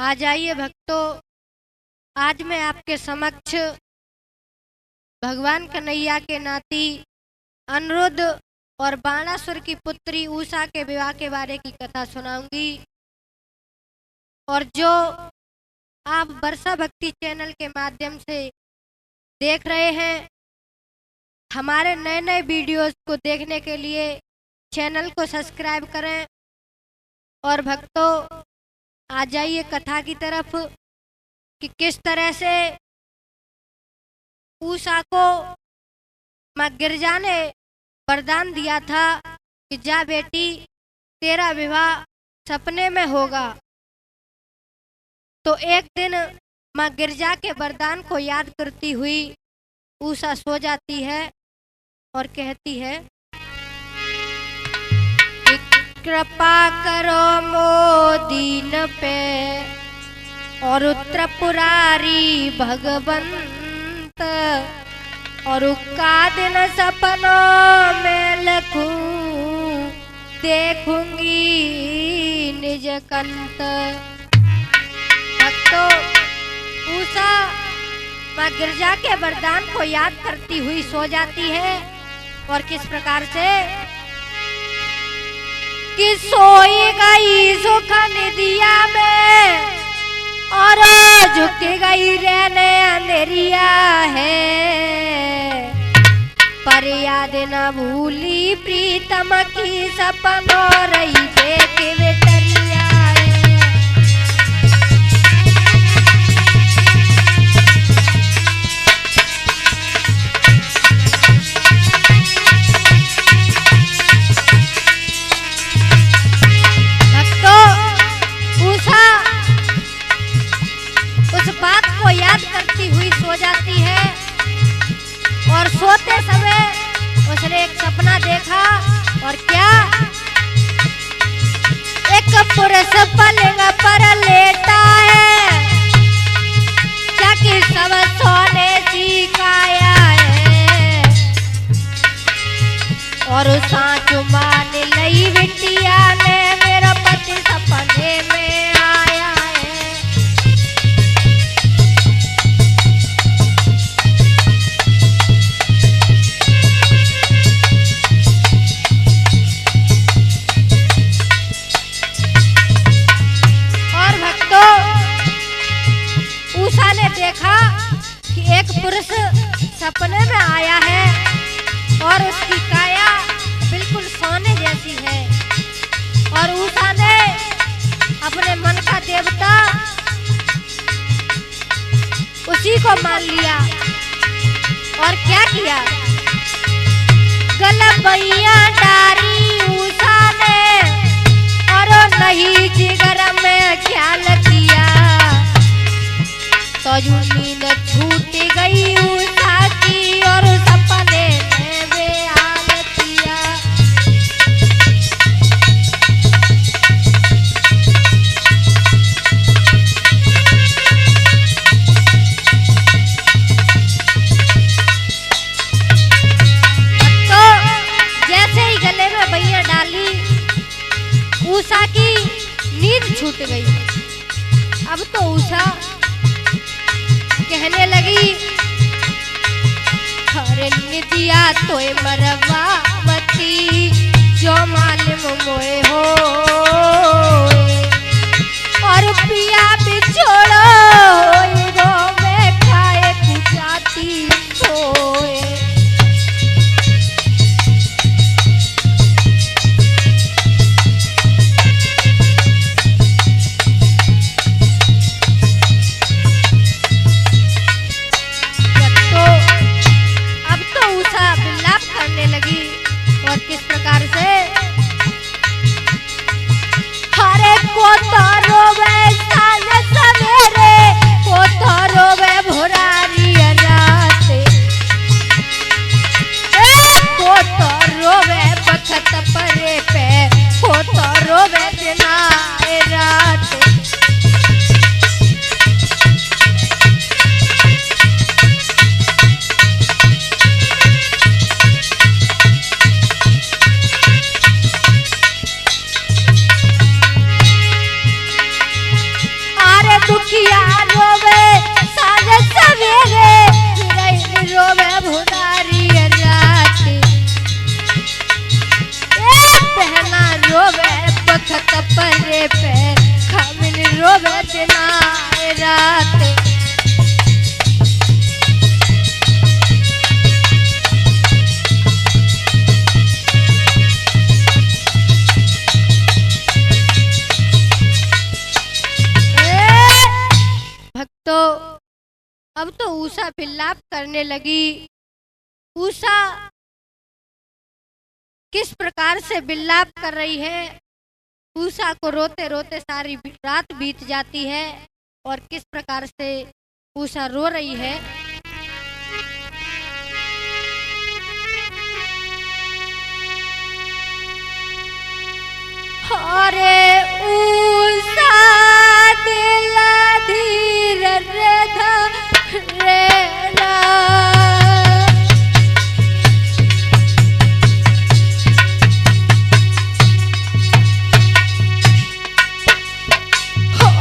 आ जाइए भक्तों, आज मैं आपके समक्ष भगवान कन्हैया के नाती अनिरुद्ध और बाणासुर की पुत्री उषा के विवाह के बारे की कथा सुनाऊंगी। और जो आप वर्षा भक्ति चैनल के माध्यम से देख रहे हैं, हमारे नए नए वीडियोस को देखने के लिए चैनल को सब्सक्राइब करें। और भक्तों, आ जाइए कथा की तरफ कि किस तरह से उषा को माँ गिरजा ने वरदान दिया था कि जा बेटी, तेरा विवाह सपने में होगा। तो एक दिन माँ गिरजा के वरदान को याद करती हुई उषा सो जाती है और कहती है कि कृपा करो मोदीन पे और त्रिपुरारी भगवंत, और का दिन सपनों में लखूं देखूंगी निज कंत। भक्तों, उषा माँ गिरजा के वरदान को याद करती हुई सो जाती है। और किस प्रकार से कि सोई गई सुख निदिया में और झुक गई रहने अंधेरिया है, पर याद न भूली प्रीतम की सपनों रही देख बेटरिया है। बात को याद करती हुई सो जाती है। और सोते समय उसने एक सपना देखा। और क्या? एक पुरुष पलंग पर लेटा है, क्या कि सब सोने की काया है, और सांच मान लई बिटिया ने मेरा पति सपने में आया है। उषा ने देखा कि एक पुरुष सपने में आया है और उसकी काया बिल्कुल सोने जैसी है। और उषा ने अपने मन का देवता उसी को मान लिया। और क्या किया? गलबैया डारी उषा ने और नहीं जिगर में ख्याल किया, तो नींद छूट गई उषा की और सपने में बेहाल किया। तो जैसे ही गले में बैया डाली, उषा की नींद छूट गई। अब तो उषा कहने लगी, अरे निदिया तोय मरवावती जो मालूम मोए हो, और पिया बिछोड़ो रो में खाए जाती सोए। लगी। और किस प्रकार से? हरे को तो रोवे साल सवेरे दुखिया रोवे साँझ सवेरे, चिरई रोवे भुनारी रात। बहना रोवे बखत परे पे, खामिन रोवे दिना रात। तो अब तो उषा विलाप करने लगी। उषा किस प्रकार से विलाप कर रही है, उषा को रोते रोते सारी रात बीत जाती है। और किस प्रकार से उषा रो रही है। अरे उषा दिला धीर रेला,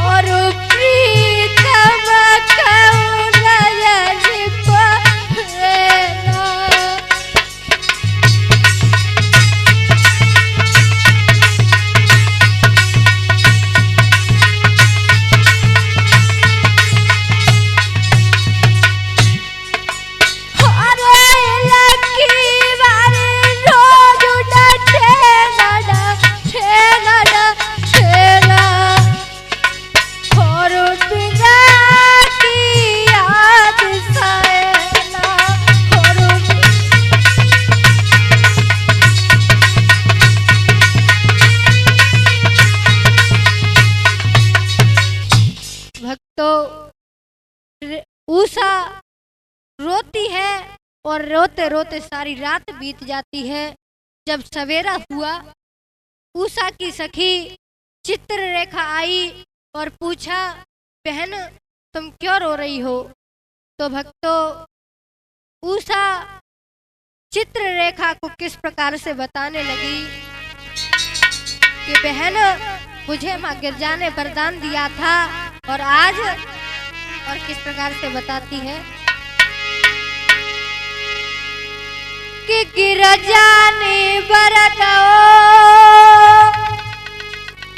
और प्रीतम कौनयन परेला। उषा रोती है और रोते रोते सारी रात बीत जाती है। जब सवेरा हुआ, उषा की सखी चित्ररेखा आई और पूछा, बहन तुम क्यों रो रही हो। तो भक्तों, उषा चित्ररेखा को किस प्रकार से बताने लगी कि बहन मुझे माँ गिरजा ने वरदान दिया था, और आज, और किस प्रकार से बताती है कि गिरजा ने वरदाओ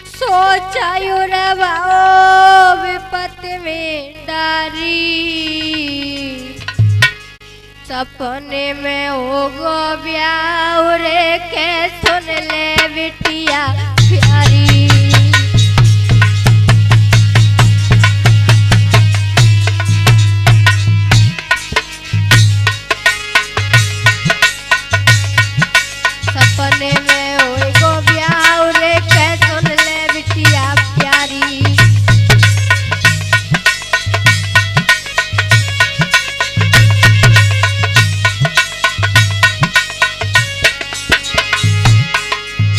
सोचायो रवाओ विपत्ति में डारी, सपने में होगो ब्याह रे के सुन ले बिटिया प्यारी। सपने में होगो ब्याह रे के सुन ले बिटिया प्यारी।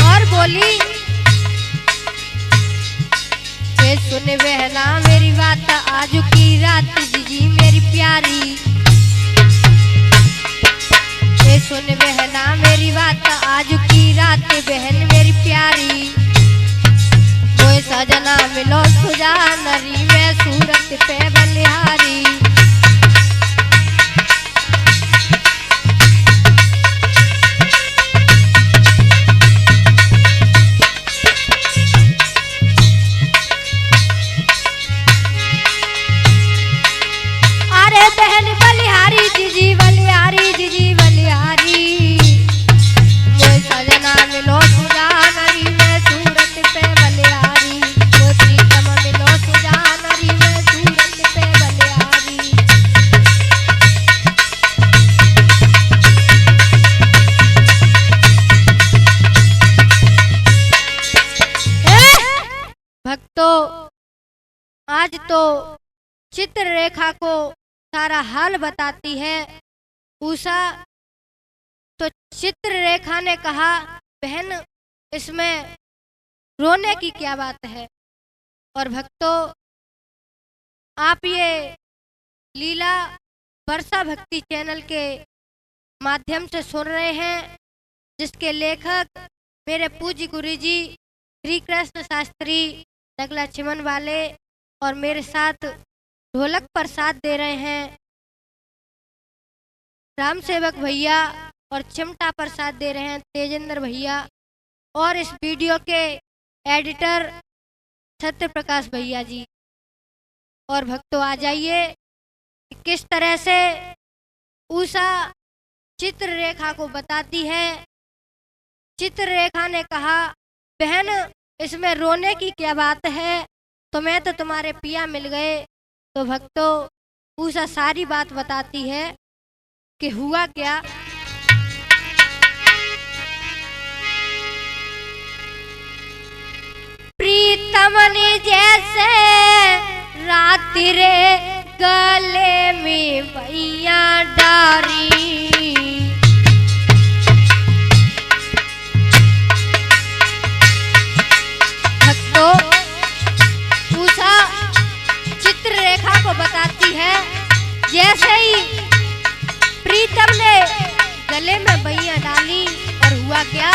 और बोली, ये सुन बहना मेरी बात आज की रात जीजी मेरी प्यारी। ये सुन बहना मेरी बात आज की रात बहन मेरी प्यारी। मोए सजना मिलो सुजानरी में सूरत पे बलिहारी। अरे बहन बलिहारी जीजी बलिहारी जीजी बलिहारी। मोए सजना मिलो सुजानरी में सूरत पे बलिहारी। मोए प्रीतम मिलो सुजानरी में सूरत पे बलिहारी। भक्तों, आज तो चित्ररेखा को सारा हाल बताती है उषा। तो चित्ररेखा ने कहा, बहन इसमें रोने की क्या बात है। और भक्तों, आप ये लीला वर्षा भक्ति चैनल के माध्यम से सुन रहे हैं, जिसके लेखक मेरे पूज्य गुरुजी श्री कृष्ण शास्त्री नगला चिमन वाले और मेरे साथ ढोलक पर साथ दे रहे हैं राम सेवक भैया और चिमटा पर साथ दे रहे हैं तेजेंद्र भैया और इस वीडियो के एडिटर सत्य प्रकाश भैया जी। और भक्तों आ जाइए किस तरह से उषा चित्ररेखा को बताती है। चित्ररेखा ने कहा, बहन इसमें रोने की क्या बात है, तुम्हें तो तुम्हारे पिया मिल गए। तो भक्तों उषा सारी बात बताती है कि हुआ क्या। प्रीतम ने जैसे रात्रि रे गले में भैया डारी, भक्तों उषा चित्ररेखा को बताती है जैसे ही प्रीतम ने गले में भैया डाली और हुआ क्या।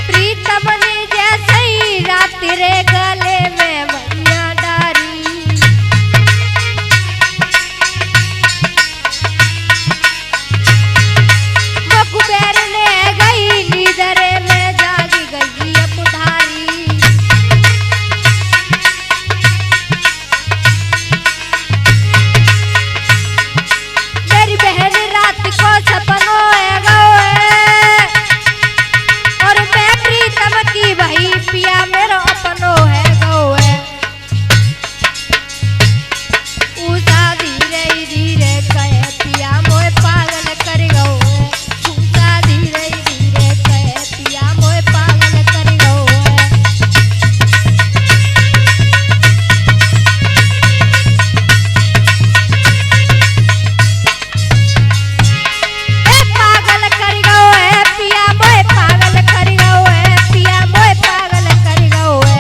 प्रीतम ने जैसे ही रात्रि रे गले में भैया डाली, मकुबेर ने गई नींदरे में जागी गई अपधारी। मेरी बहन रात को सपनों और मैं प्रीतम की वही पिया मेरा अपनो है गौए। उषा धीरे धीरे कहे पिया मोए पागल कर गौए। उषा धीरे धीरे कहे पिया मोए पागल कर गौए। पागल कर गौए पिया मोए पागल कर गौए, पिया मोए पागल कर गौए।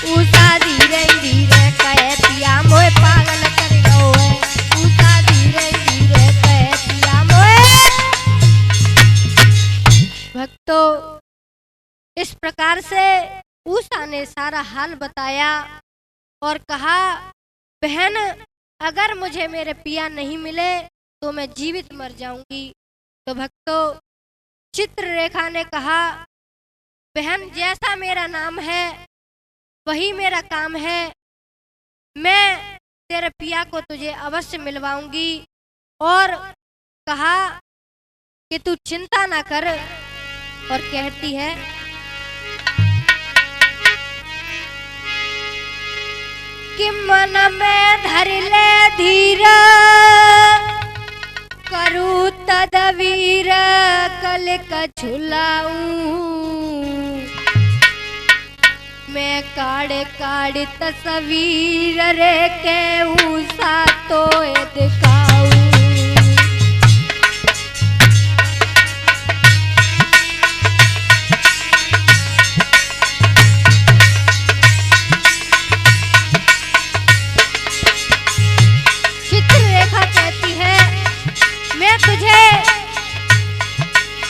उषा धीरे धीरे कहे पिया मोए पागल कर गौए। उषा धीरे धीरे कहे पिया मोए। भक्तों इस प्रकार से उषा ने सारा हाल बताया और कहा, बहन अगर मुझे मेरे पिया नहीं मिले तो मैं जीवित मर जाऊंगी। तो भक्तों चित्ररेखा ने कहा, बहन जैसा मेरा नाम है वही मेरा काम है, मैं तेरे पिया को तुझे अवश्य मिलवाऊंगी। और कहा कि तू चिंता ना कर। और कहती है, कि मन में धर ले धीरा करूँ तदवीर कल कछुलाऊं। मैं काड़े काड़े तस्वीर रे के उषा तो दिखाऊं। चित्ररेखा कहती है, मैं तुझे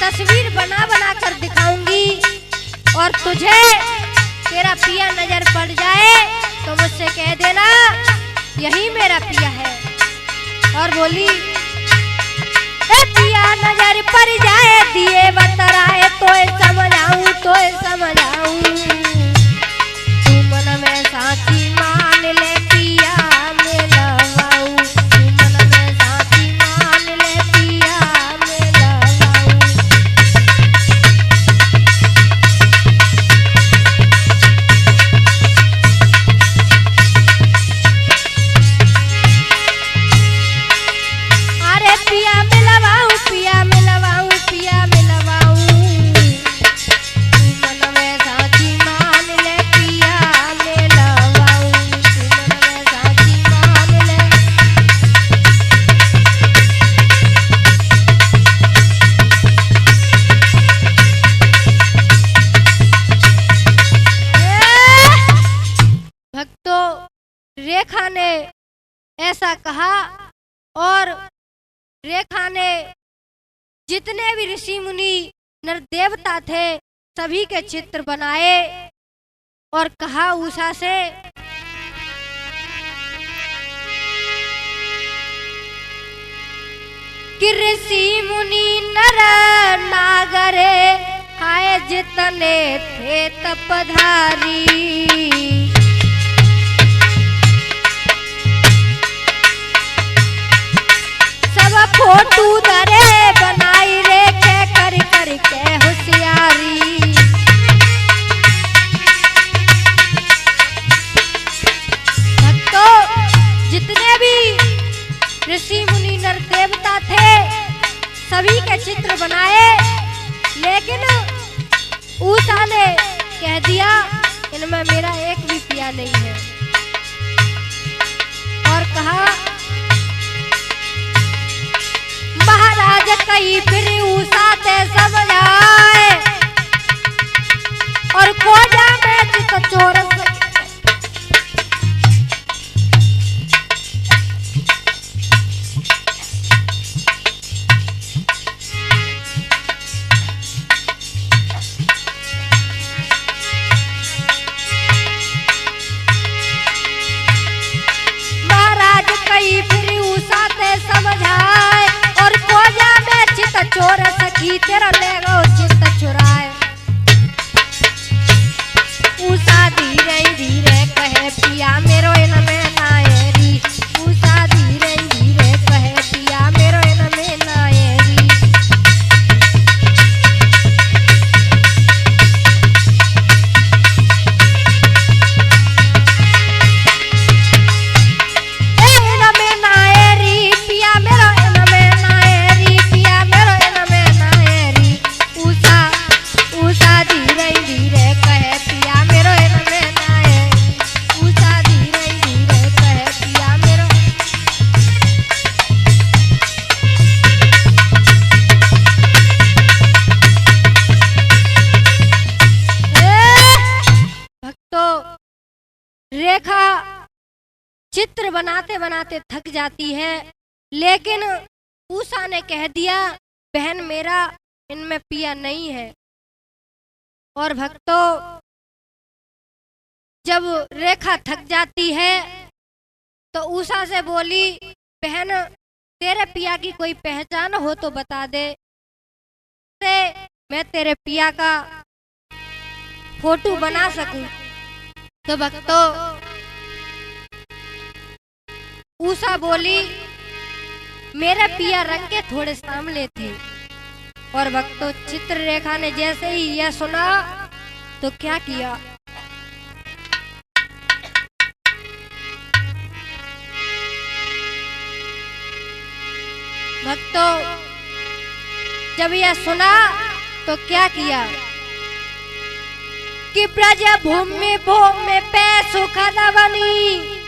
तस्वीर बना बना कर दिखाऊंगी और तुझे तेरा पिया नजर पड़ जाए तो मुझसे कह देना यही मेरा पिया है। और बोली, ए पिया नजर पड़ जाए दिए बतराए तो समझाऊं तो समझाऊं। तू मन में साथी मान ले पिया मिलवाऊं। तू मन में साथी मान ले पिया मिलवाऊं। अरे पिया मिलवाऊं पिया मिलवाऊं पिया मिलवाऊं। तू मन में साथी मान ले पिया मिलवाऊं। तू मन में साथी मान ले। भक्तों रेखा ने ऐसा कहा और रेखा ने जितने भी ऋषि मुनि नर देवता थे सभी के चित्र बनाए और कहा उषा से, कि ऋषि मुनि नर नागरे हाय जितने थे तपधारी, सब फोटू धरे बनाई रेखे कर कर के होशियारी। भक्तों, जितने भी ऋषि मुनि नर देवता थे सभी के चित्र बनाए, लेकिन उषा ने कह दिया इनमें मेरा एक भी पिया नहीं है। और कहा, महाराज कहीं फिर उषा ते समझाए, और खोजा में चित चोरस समझाए, और खोजा में चित चोर सखी तेरा ले गो चित चुराए। उषा धीरे धीरे कहे पिया मेरो इन में नायरी, उषा धीरे धीरे कहे पिया मेरो इन में नायरी। रेखा चित्र बनाते बनाते थक जाती है, लेकिन उषा ने कह दिया बहन मेरा इनमें पिया नहीं है। और भक्तों, जब रेखा थक जाती है तो उषा से बोली, बहन तेरे पिया की कोई पहचान हो तो बता दे, मैं तेरे पिया का फोटो बना सकूं। तो भक्तों, उषा बोली मेरे पिया रंग के थोड़े सांवले थे। और भक्तों, चित्ररेखा ने जैसे ही यह सुना तो क्या किया, भक्तों जब यह सुना तो क्या किया कि ब्रज भूमि भूमि पे सुखद बनी,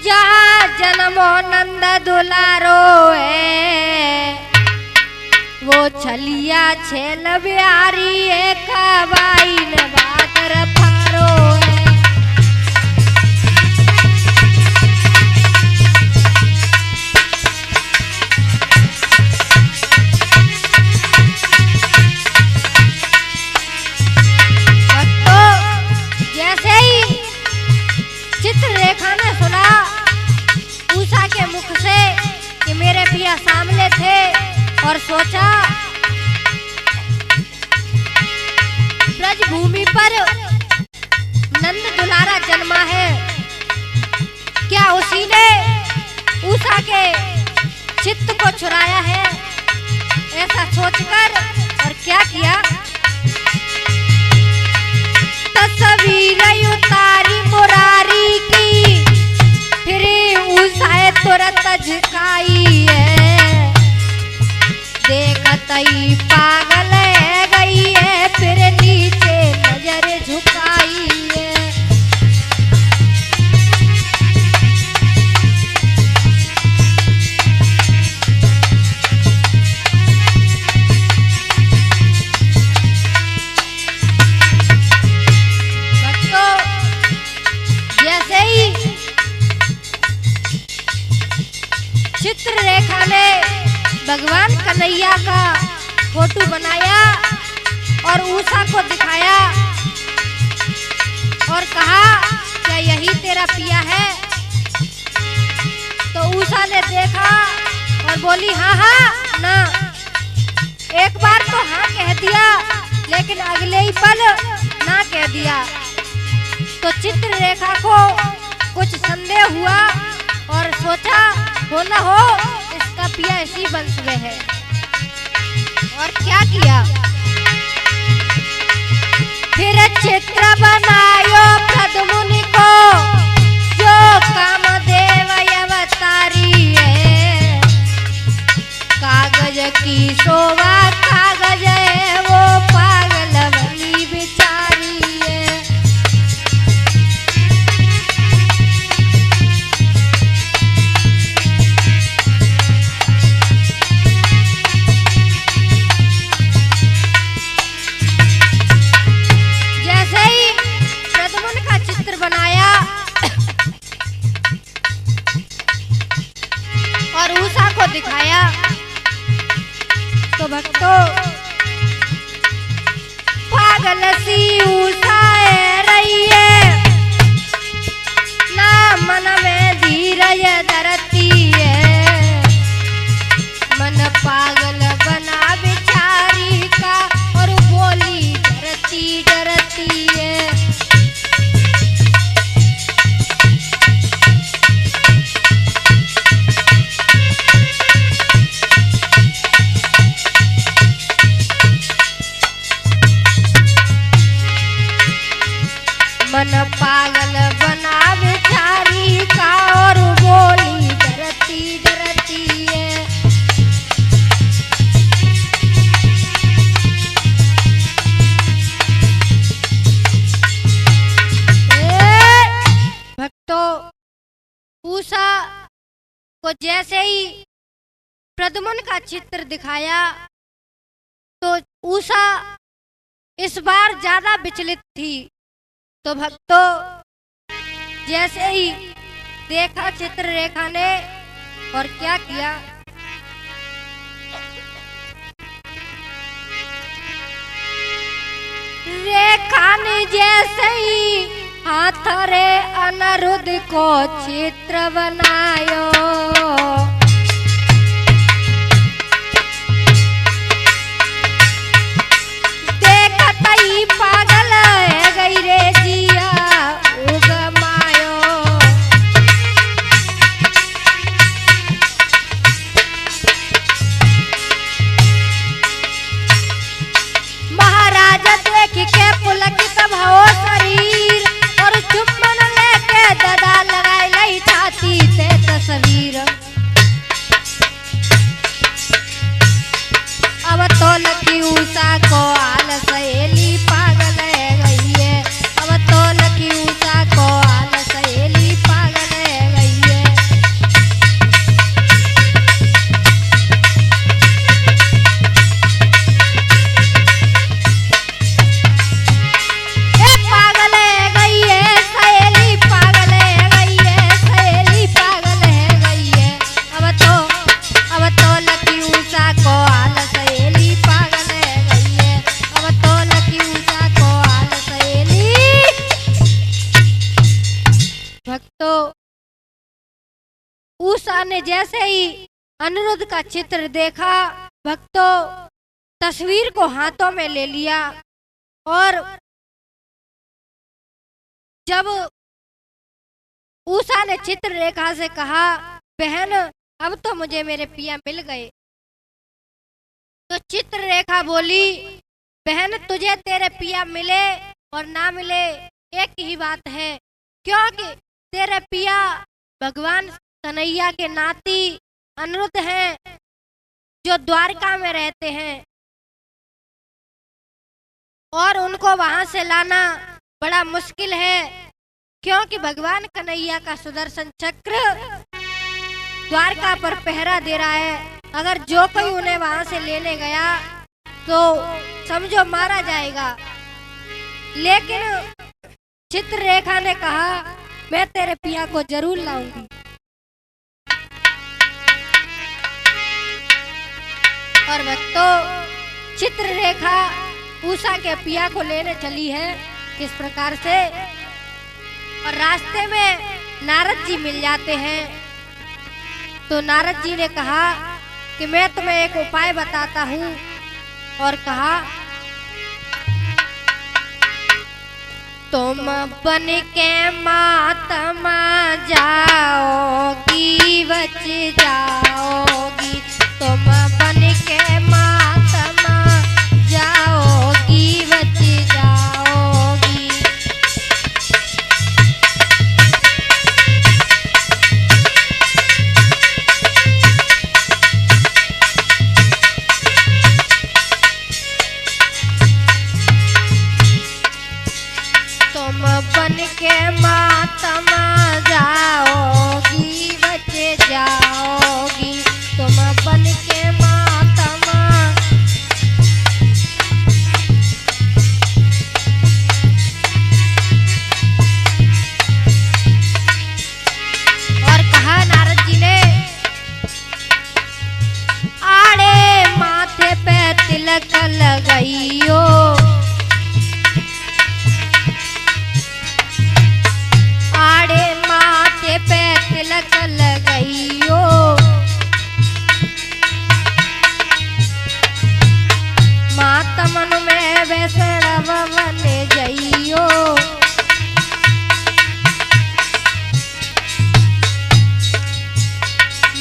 जहाँ जन्मो नंद दुलारो है, वो छलिया छेल बिहारी एक बाई ने बादर फारो है। जैसे ही चित्ररेखा ने सुना उषा के मुख से कि मेरे पिया सामने थे, और सोचा ब्रज भूमि पर नंद दुलारा जन्मा है, क्या उसी ने उषा के चित्त को चुराया है, ऐसा सोचकर और क्या किया, तस्वीर उतारी मुरारी की, फिर उषा तुरंत झुकाई है, देखत ही पागल है गई है, फिर नीचे नजर झुकाई है। चित्ररेखा ने भगवान कन्हैया का फोटो बनाया और उषा को दिखाया, और कहा क्या यही तेरा पिया है? तो उषा ने देखा और बोली हाँ हाँ ना। एक बार तो हाँ कह दिया लेकिन अगले ही पल ना कह दिया। तो चित्ररेखा को कुछ संदेह हुआ और सोचा हो न हो इसका पिया इसी वंश में है। और क्या किया, फिर चित्र बनायो प्रद्युम्न को जो कामदेव अवतारी है। कागज की शोभा कागज है वो पागल बनी बिचारी है। और उषा को दिखाया तो भक्तों पागल सी उषा रही है ना मन में धीरज धरती है। मन पागल बना बिचारी का और बोली डरती डरती है। मन पागल बना बिचारी का और बोली डरती डरती है। भक्तों उषा को जैसे ही प्रद्युम्न का चित्र दिखाया तो उषा इस बार ज्यादा विचलित थी। तो भक्तों जैसे ही देखा चित्ररेखा ने और क्या किया, रेखा ने जैसे ही हाथ रे अनिरुद्ध को चित्र बनायो। देखत ही पागल है गई रे जिया उगमायो। महाराज देख के पुलकित भवो शरीर और चुम्बन लेके ददा लगाई लई छाती से तस्वीर। अब तो लकी उषा को आल सहेली पागल है गई है। अब तो लकी उषा को आल सहेली पागल है गई है। ए पागल है गई है सहेली पागल है गई है सहेली पागल है गई है। अब तो लकी उषा को आल सहेली पागल है गई है। अब तो लकी उषा को आल सहेली। भक्तों उषा ने जैसे ही अनिरुद्ध का चित्र देखा भक्तों तस्वीर को हाथों में ले लिया और जब उषा ने चित्ररेखा से कहा बहन अब तो मुझे मेरे पिया मिल गए। तो चित्ररेखा बोली बहन तुझे तेरे पिया मिले और ना मिले एक ही बात है, क्योंकि तेरे पिया भगवान कन्हैया के नाती अनिरुद्ध हैं जो द्वारका में रहते हैं और उनको वहां से लाना बड़ा मुश्किल है, क्योंकि भगवान कन्हैया का सुदर्शन चक्र द्वारका पर पहरा दे रहा है। अगर जो कोई उन्हें वहां से लेने गया तो समझो मारा जाएगा। लेकिन चित्ररेखा ने कहा मैं तेरे पिया को जरूर लाऊंगी। और भक्तों चित्ररेखा उषा के पिया को लेने चली है किस प्रकार से और रास्ते में नारद जी मिल जाते हैं। तो नारद जी ने कहा कि मैं तुम्हें एक उपाय बताता हूँ, और कहा तुम बन के मातमा जाओगी बच जाओगी, तुम बन के मातमा जाओगी बच जाओगी। तुम बन के मातमा जाओगी बच जाओगी, तुम बन के मातमा। और कहा नारद जी ने, आड़े माथे पे तिलक लगाइयो, आड़े माथे पे तिलक लगाइयो, मातमन में वैष्णव बन जाइयो।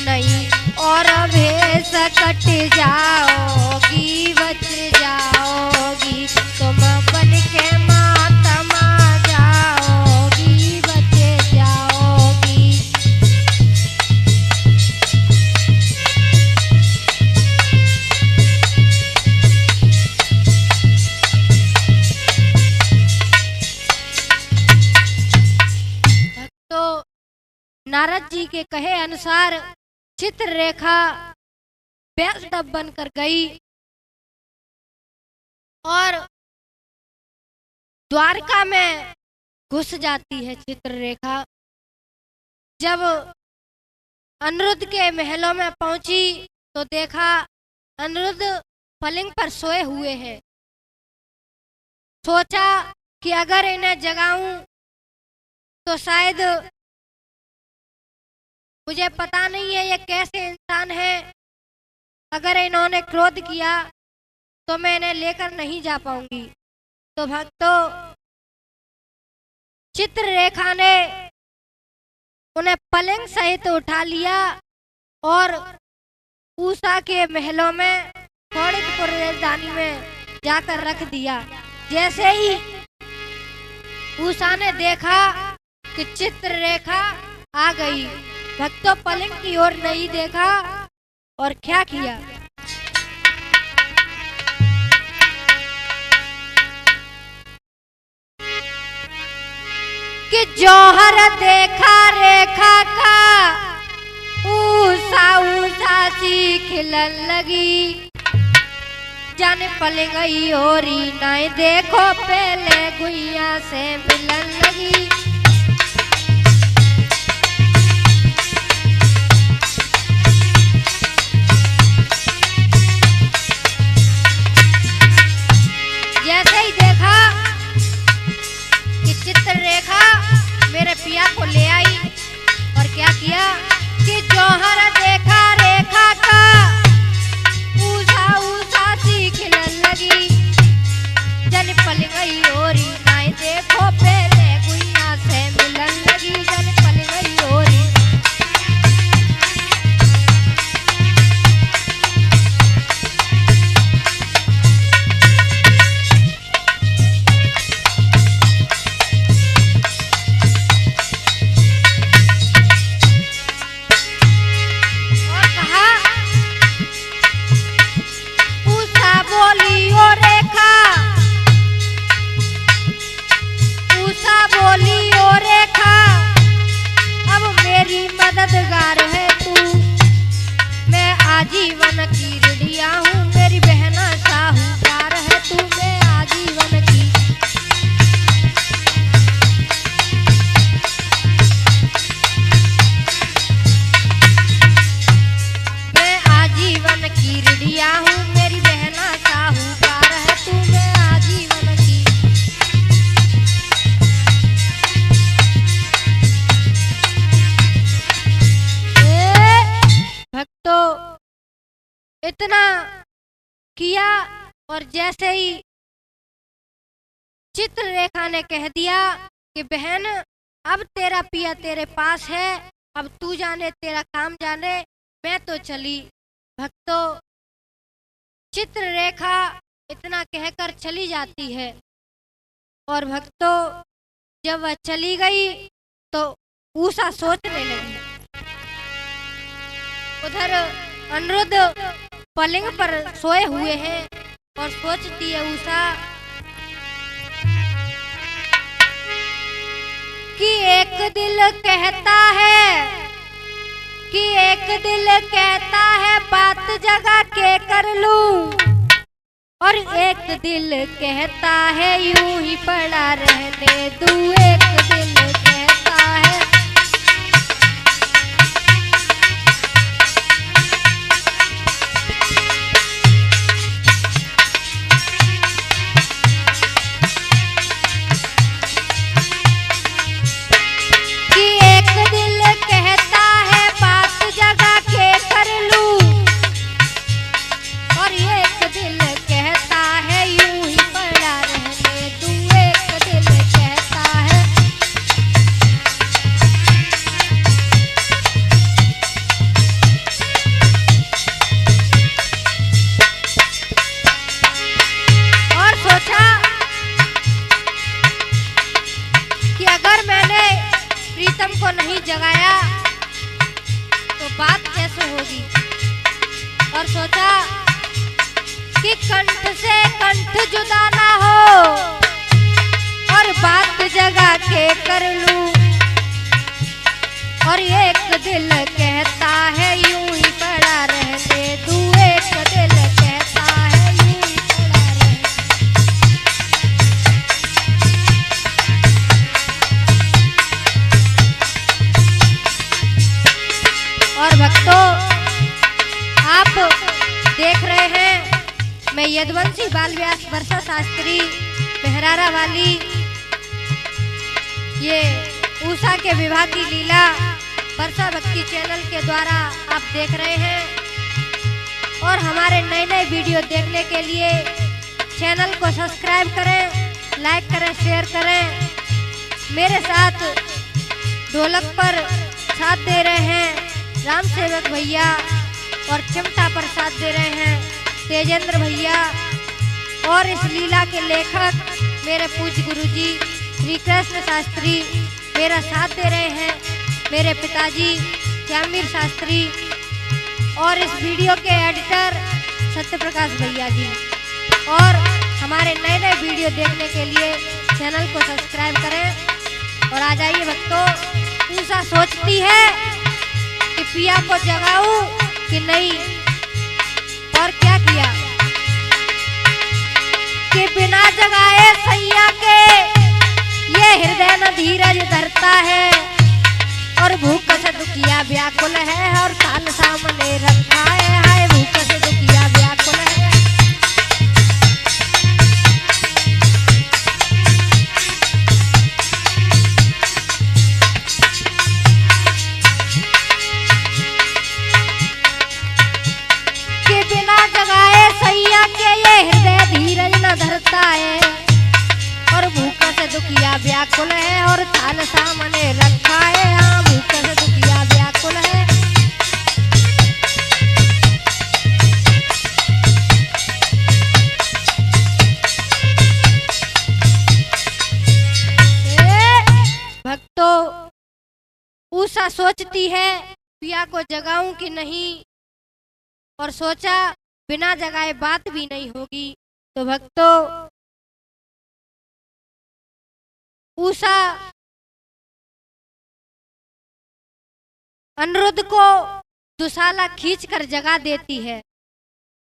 नहीं और भेष कट जाओगी बच जाओगी, तुम बन के मातमा जाओगी बच जाओगी। तो नारद जी के कहे अनुसार चित्ररेखा वैष्णव बनकर गई और द्वारका में घुस जाती है चित्ररेखा। जब अनिरुद्ध के महलों में पहुंची तो देखा अनिरुद्ध पलंग पर सोए हुए हैं। सोचा कि अगर इन्हें जगाऊं तो शायद, मुझे पता नहीं है ये कैसे इंसान है, अगर इन्होंने क्रोध किया तो मैं इन्हें लेकर नहीं जा पाऊंगी। तो भक्तों, चित्ररेखा ने उन्हें पलंग सहित उठा लिया और उषा के महलों में थोड़ीपुर राजधानी में जाकर रख दिया। जैसे ही उषा ने देखा कि चित्ररेखा आ गई, भक्तों पलंग की ओर नहीं देखा और क्या किया, कि जौहर देखा रेखा का उषा उषा सी खिलन लगी। जाने पलंग गई और नहीं देखो पहले गुइया से मिलन लगी। जैसे ही देखा कि चित्ररेखा मेरे पिया को ले आई और क्या किया कि जौहर देखा रेखा का उषा उषा सी खिलन लगी। जन पल गई और नहीं देखो पहले गुइया इतना किया और जैसे ही चित्ररेखा ने कह दिया कि बहन अब तेरा पिया तेरे पास है, अब तू जाने तेरा काम जाने, मैं तो चली। भक्तों, चित्ररेखा इतना कहकर चली जाती है और भक्तों जब वह चली गई तो उषा सोचने लगी। उधर अनिरुद्ध पलंग पर सोए हुए हैं और सोचती है उषा कि एक दिल कहता है कि एक दिल कहता है बात जगा के कर लूं, और एक दिल कहता है यूं ही पड़ा रहने दूं। एक दिल कहता है कि एक दिल कहता है बात जगा के कर लूं, और एक दिल कहता है यूं ही पड़ा रहने दूं। एक दिल कहता है और सोचा कि अगर मैंने प्रीतम को नहीं जगाया तो बात कैसे होगी, और सोचा कि कंठ से कंठ जुदा ना हो और बात जगा के कर लूं, और एक दिल कहता है यूं ही पड़ा रहने दूं। एक दिल कहता है यूं ही पड़ा रहने। और भक्तों, आप देख रहे हैं मैं यदुवंशी बाल व्यास वर्षा शास्त्री मेहरारा वाली ये उषा के विवाह की लीला वर्षा भक्ति चैनल के द्वारा आप देख रहे हैं। और हमारे नए नए वीडियो देखने के लिए चैनल को सब्सक्राइब करें, लाइक करें, शेयर करें। मेरे साथ ढोलक पर साथ दे रहे हैं राम सेवक भैया और चिमटा पर साथ दे रहे हैं तेजेंद्र भैया, और इस लीला के लेखक मेरे पूज्य गुरुजी श्री कृष्ण शास्त्री मेरा साथ दे रहे हैं, मेरे पिताजी श्यामवीर शास्त्री, और इस वीडियो के एडिटर सत्यप्रकाश भैया जी। और हमारे नए नए वीडियो देखने के लिए चैनल को सब्सक्राइब करें। और आ जाइए भक्तों, उषा सोचती है कि पिया को जगाऊं कि नहीं, और क्या किया कि बिना जगाए सैया के ये हृदय न धीरज धरता है, और भूख से दुखिया व्याकुल है और काल सामने रखा है। हाय भूख से दुखिया व्याकुल है। कि बिना जगाए सैया के ये हृदय धीरज न धरता है, और भूख से दुखिया व्याकुल है और थाल सामने रखा है। हाँ भूख से दुखिया व्याकुल है। भक्तों, उषा सोचती है पिया को जगाऊं कि नहीं, और सोचा बिना जगाए बात भी नहीं होगी। तो भक्तों, उषा अनिरुद्ध को दुशाला खींचकर जगा देती है।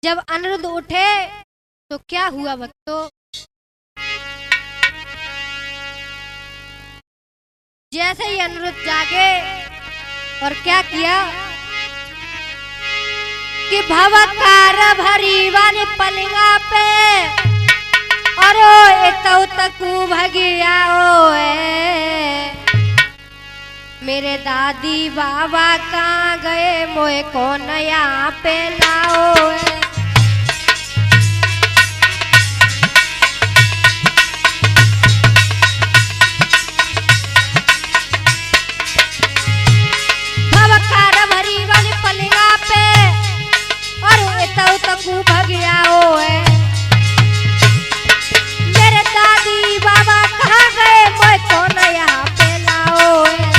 जब अनिरुद्ध उठे तो क्या हुआ भक्तों, जैसे ही अनिरुद्ध जागे और क्या किया कि भवकार भरी वाली पलिंगा पे और तकू भगिया मेरे दादी बाबा कहाँ गए मोए कौन यहाँ पे लाओ है। भवकार भरी वाली पलिया पे और इतौ तकू भगिया हो है। मेरे दादी बाबा कहाँ गए मोए कौन यहाँ पे लाओ है।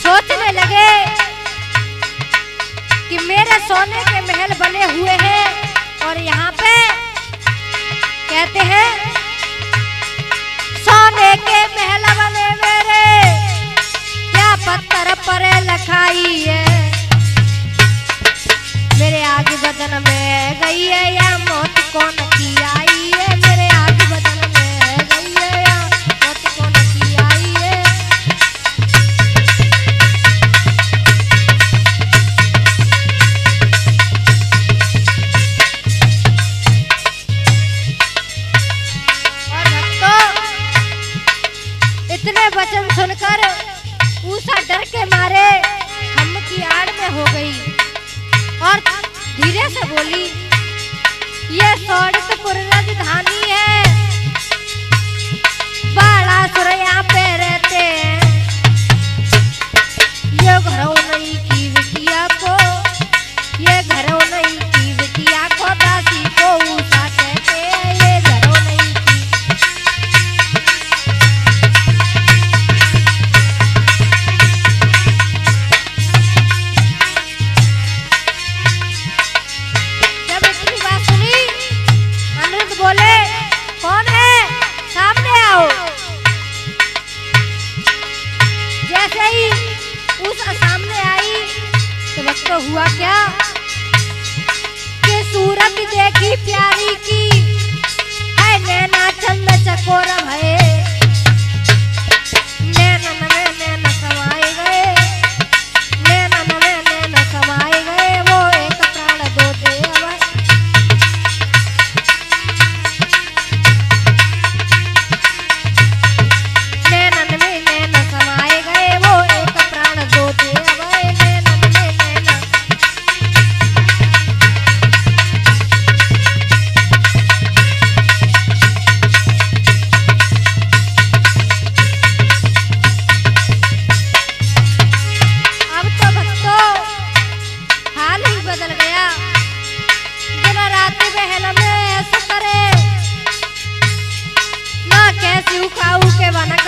सोचने लगे कि मेरे सोने के महल बने हुए हैं और यहाँ पे कहते हैं सोने के महल बने मेरे क्या पत्थर पर लखाई है। मेरे आगे बदन में गई है या मौत कौन की आई है। मेरे आगे बदन में गई है या मौत कौन की आई है। इतने वचन सुनकर उषा डर के मारे हम की आड़ में हो गई और धीरे से बोली ये सौड़तपुर राजधानी है। बाणासुर यहाँ पे रहते हैं। ये घरों नहीं की बिटिया को ये घरों नहीं की बिटिया को दासी को उषा कहते हैं। ये घरों नहीं बोले कौन है सामने आओ। जैसे ही उस सामने आई तो वक्त तो हुआ क्या कि सूरत देखी प्यारी की है नैना चंद चकोर भये। नैनन में नैन समाए गए नैनन में नैन समाए गए वो एक प्राण दो दे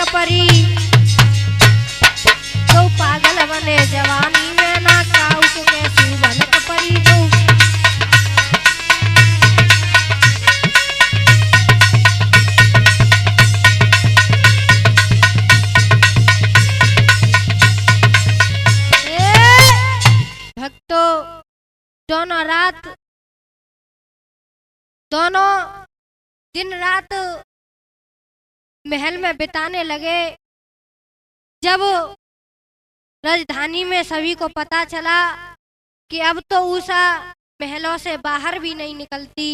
परी तो पागल बने जवानी में ना काऊ के कैसी भनक परी तो भक्तों दोनों दिन रात महल में बिताने लगे। जब राजधानी में सभी को पता चला कि अब तो उषा महलों से बाहर भी नहीं निकलती।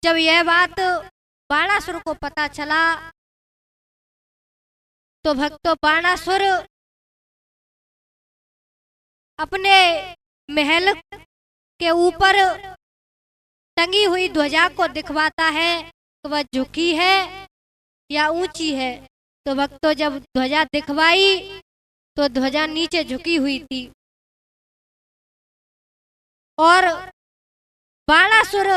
जब यह बात बाणासुर को पता चला तो भक्तों बाणासुर अपने महल के ऊपर टंगी हुई ध्वजा को दिखवाता है तो वह झुकी है या ऊंची है। तो भक्तों जब ध्वजा दिखवाई तो ध्वजा नीचे झुकी हुई थी और बाणासुर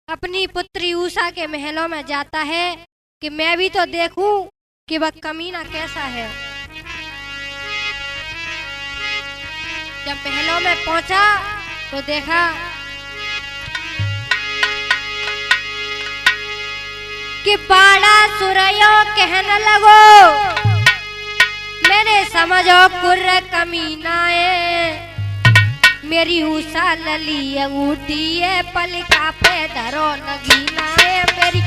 अपनी पुत्री उषा के महलों में जाता है कि मैं भी तो देखूं कि वह कमीना कैसा है। जब महलों में पहुंचा तो देखा कि बाणासुरयो कहने लगो मैंने समझो कुर्र कमीना है। मेरी उषा लली अंगूठी है पलका पे धरो नगीना है। मेरी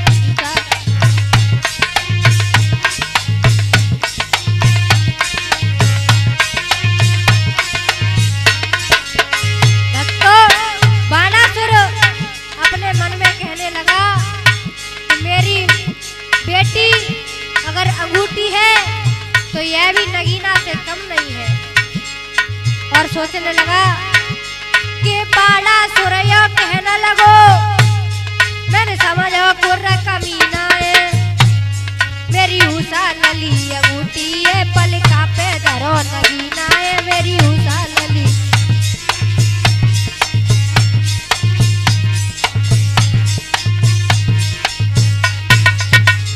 बाणासुर तो यह भी नगीना से कम नहीं है। और सोचने लगा कि बाड़ा सुरैया कहने लगो, मैंने समझो कुर्रा कमीना है, मेरी उषा लली अंगूठी है, पलका पे धरो नगीना है, मेरी उषा लली।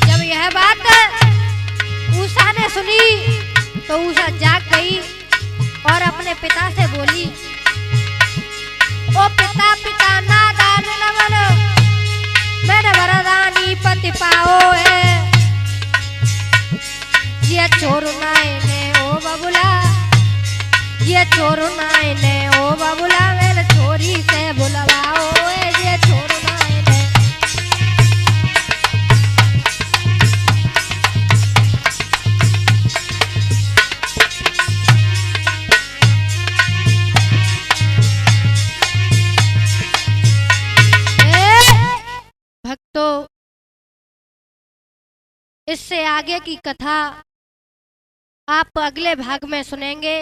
जब यह बात उषा ने सुनी तो उषा जाग गई और अपने पिता से बोली, ओ पिता पिता नादान न बनो, मैंने वरदानी पति पाओ है, ये छोरू नायने ओ बबुला, ये छोरू नायने ओ बबुला, मेरे छोरी से बुलवाओ है, ये छोरू नायने। भक्तों, इससे आगे की कथा आप अगले भाग में सुनेंगे।